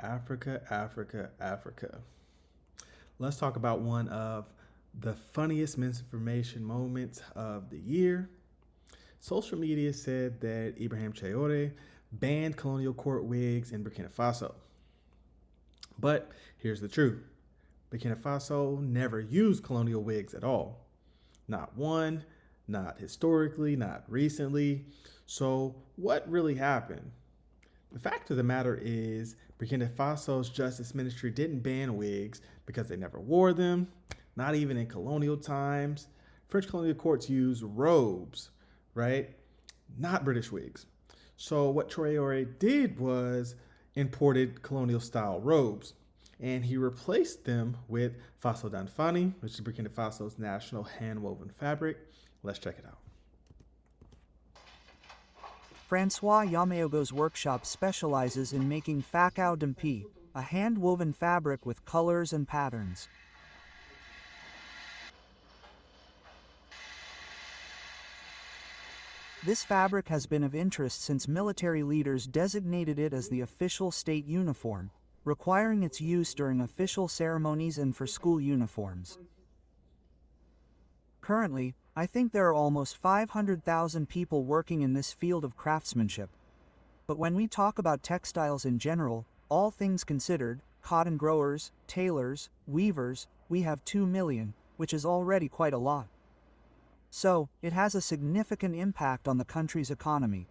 Africa, Africa, Africa. Let's talk about one of the funniest misinformation moments of the year. Social media said that Ibrahim Traore banned colonial court wigs in Burkina Faso. But here's the truth. Burkina Faso never used colonial wigs at all. Not one, not historically, not recently. So what really happened? The fact of the matter is, Burkina Faso's Justice Ministry didn't ban wigs because they never wore them, not even in colonial times. French colonial courts use robes, right? Not British wigs. So what Traore did was imported colonial style robes, and he replaced them with Faso Danfani, which is Burkina Faso's national handwoven fabric. Let's check it out. Francois Yameogo's workshop specializes in making Faso Danfani, a hand-woven fabric with colors and patterns. This fabric has been of interest since military leaders designated it as the official state uniform, requiring its use during official ceremonies and for school uniforms. Currently, I think there are almost 500,000 people working in this field of craftsmanship. But when we talk about textiles in general, all things considered, cotton growers, tailors, weavers, we have 2 million, which is already quite a lot. So, it has a significant impact on the country's economy.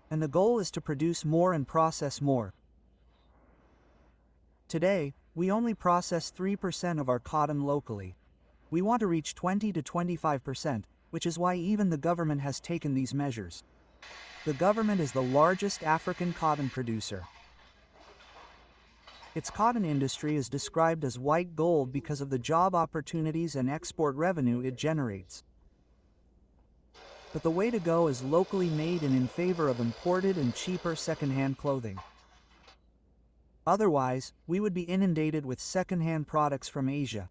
And the goal is to produce more and process more. Today, we only process 3% of our cotton locally. We want to reach 20 to 25%, which is why even the government has taken these measures. The government is the largest African cotton producer. Its cotton industry is described as white gold because of the job opportunities and export revenue it generates. But the way to go is locally made and in favor of imported and cheaper second-hand clothing. Otherwise, we would be inundated with second-hand products from Asia.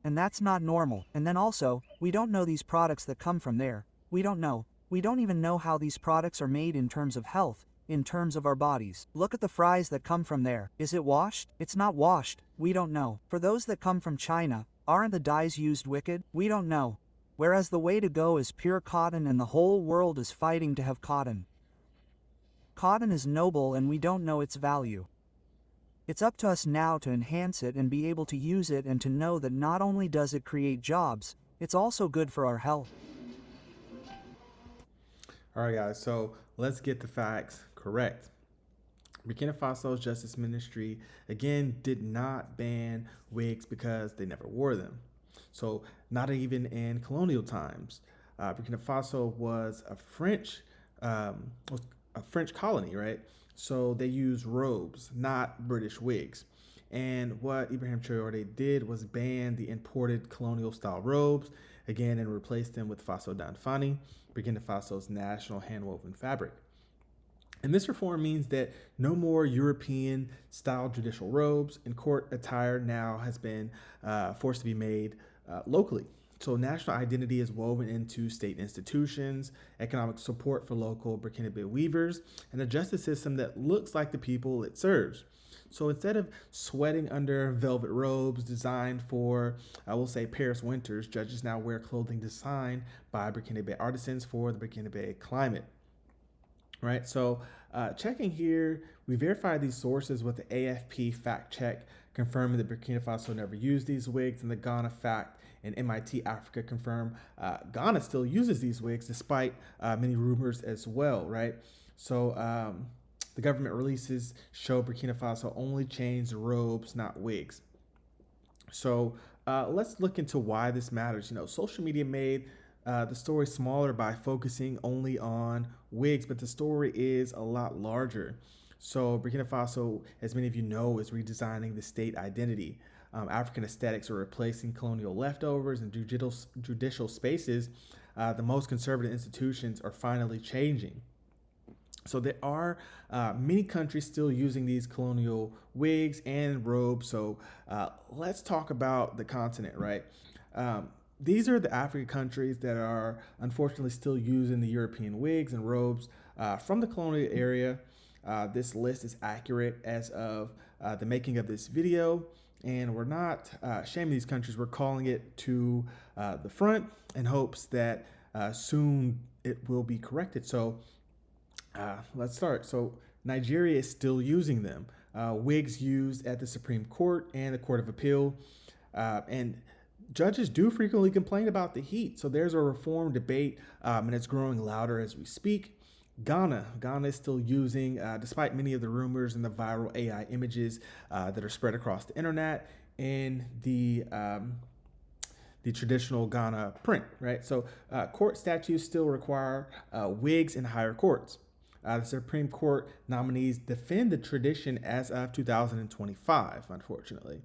And that's not normal. And then also, we don't know these products that come from there. We don't know. We don't even know how these products are made in terms of health, in terms of our bodies. Look at the fries that come from there. Is it washed? It's not washed. We don't know. For those that come from China, aren't the dyes used wicked? We don't know. Whereas the way to go is pure cotton, and the whole world is fighting to have cotton. Cotton is noble and we don't know its value. It's up to us now to enhance it and be able to use it, and to know that not only does it create jobs, it's also good for our health. All right, guys, so let's get the facts correct. Burkina Faso's Justice Ministry, again, did not ban wigs because they never wore them. So not even in colonial times. Burkina Faso was a French colony, right? So they used robes, not British wigs. And what Ibrahim Traore did was ban the imported colonial style robes, again, and replace them with Faso Danfani, Burkina Faso's national handwoven fabric. And this reform means that no more European style judicial robes, and court attire now has been forced to be made locally. So national identity is woven into state institutions, economic support for local Burkinabe weavers, and a justice system that looks like the people it serves. So instead of sweating under velvet robes designed for, I will say, Paris winters, judges now wear clothing designed by Burkinabe artisans for the Burkinabe climate. Right, so checking here, we verified these sources with the AFP fact check, confirming that Burkina Faso never used these wigs, and the Ghana fact and MIT Africa confirm Ghana still uses these wigs despite many rumors as well, right? So the government releases show Burkina Faso only changed robes, not wigs. So let's look into why this matters. Social media made the story smaller by focusing only on wigs, but the story is a lot larger. So Burkina Faso, as many of you know, is redesigning the state identity. African aesthetics are replacing colonial leftovers, and judicial spaces. The most conservative institutions are finally changing. So there are many countries still using these colonial wigs and robes. So let's talk about the continent, right? These are the African countries that are unfortunately still using the European wigs and robes from the colonial era. This list is accurate as of the making of this video, and we're not shaming these countries. We're calling it to the front in hopes that soon it will be corrected. So let's start. So Nigeria is still using them. Wigs used at the Supreme Court and the Court of Appeal. And judges do frequently complain about the heat. So there's a reform debate, and it's growing louder as we speak. Ghana is still using, despite many of the rumors and the viral AI images that are spread across the internet, in the traditional Ghana print, right? So court statutes still require wigs in higher courts. The Supreme Court nominees defend the tradition as of 2025, unfortunately.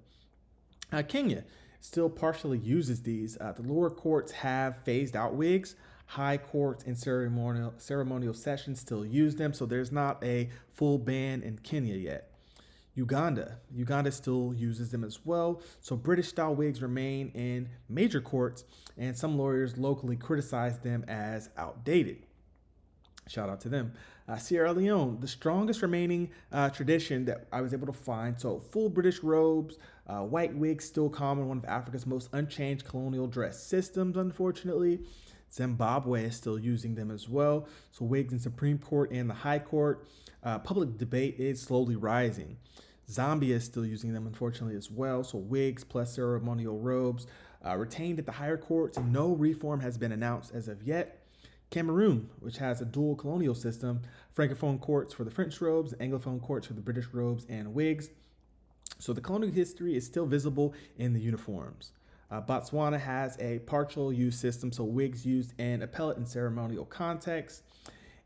Kenya still partially uses these. The lower courts have phased out wigs. High courts and ceremonial sessions still use them, so there's not a full ban in Kenya yet. Uganda still uses them as well. So British style wigs remain in major courts, and some lawyers locally criticize them as outdated. Shout out to them. Sierra Leone, the strongest remaining tradition that I was able to find. So full British robes, white wigs still common, one of Africa's most unchanged colonial dress systems, unfortunately. Zimbabwe is still using them as well. So wigs in Supreme Court and the High Court. Public debate is slowly rising. Zambia is still using them, unfortunately, as well. So wigs plus ceremonial robes retained at the higher courts. No reform has been announced as of yet. Cameroon, which has a dual colonial system, francophone courts for the French robes, anglophone courts for the British robes and wigs. So the colonial history is still visible in the uniforms. Botswana has a partial use system, so wigs used in appellate and ceremonial contexts.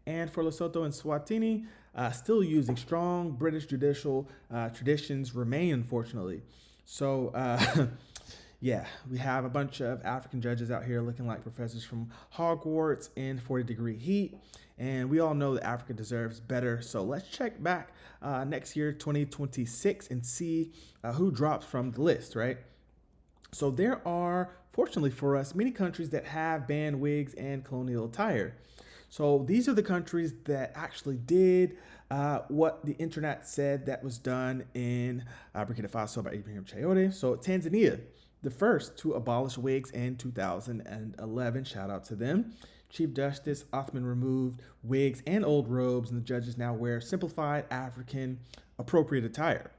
And for Lesotho and Swatini, still using strong British judicial traditions remain, unfortunately. So yeah, we have a bunch of African judges out here looking like professors from Hogwarts in 40-degree heat. And we all know that Africa deserves better. So let's check back next year, 2026, and see who drops from the list, right? So there are, fortunately for us, many countries that have banned wigs and colonial attire. So these are the countries that actually did what the internet said that was done in Burkina Faso by Ibrahim Traore. So Tanzania, the first to abolish wigs in 2011. Shout out to them. Chief Justice Othman removed wigs and old robes, and the judges now wear simplified African appropriate attire.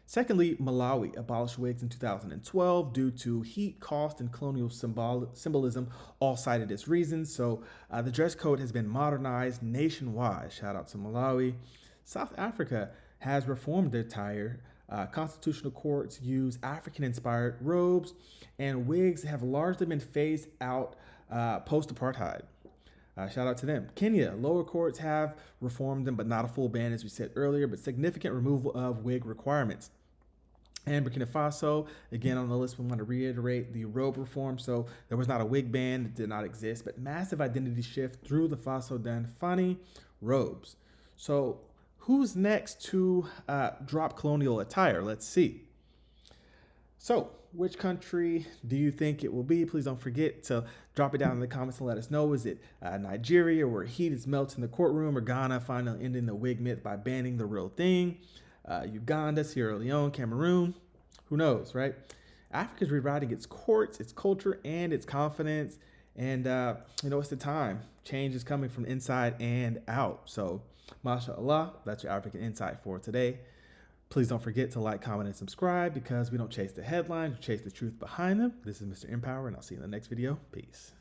Secondly, Malawi abolished wigs in 2012 due to heat, cost, and colonial symbolism, all cited as reasons. So the dress code has been modernized nationwide. Shout out to Malawi. South Africa has reformed their attire. Constitutional courts use African-inspired robes, and wigs have largely been phased out post-apartheid. Shout out to them. Kenya, lower courts have reformed them, but not a full ban, as we said earlier, but significant removal of wig requirements. And Burkina Faso, again on the list, we want to reiterate the robe reform. So there was not a wig ban, it did not exist, but massive identity shift through the Faso Danfani robes. So who's next to drop colonial attire? Let's see. So which country do you think it will be? Please don't forget to drop it down in the comments and let us know. Is it Nigeria, where heat is melting in the courtroom, or Ghana finally ending the wig myth by banning the real thing? Uganda, Sierra Leone, Cameroon, who knows, right? Africa's rewriting its courts, its culture, and its confidence. And, it's the time. Change is coming from inside and out. So, mashallah, that's your African Insight for today. Please don't forget to like, comment, and subscribe, because we don't chase the headlines, we chase the truth behind them. This is Mr. Empower, and I'll see you in the next video. Peace.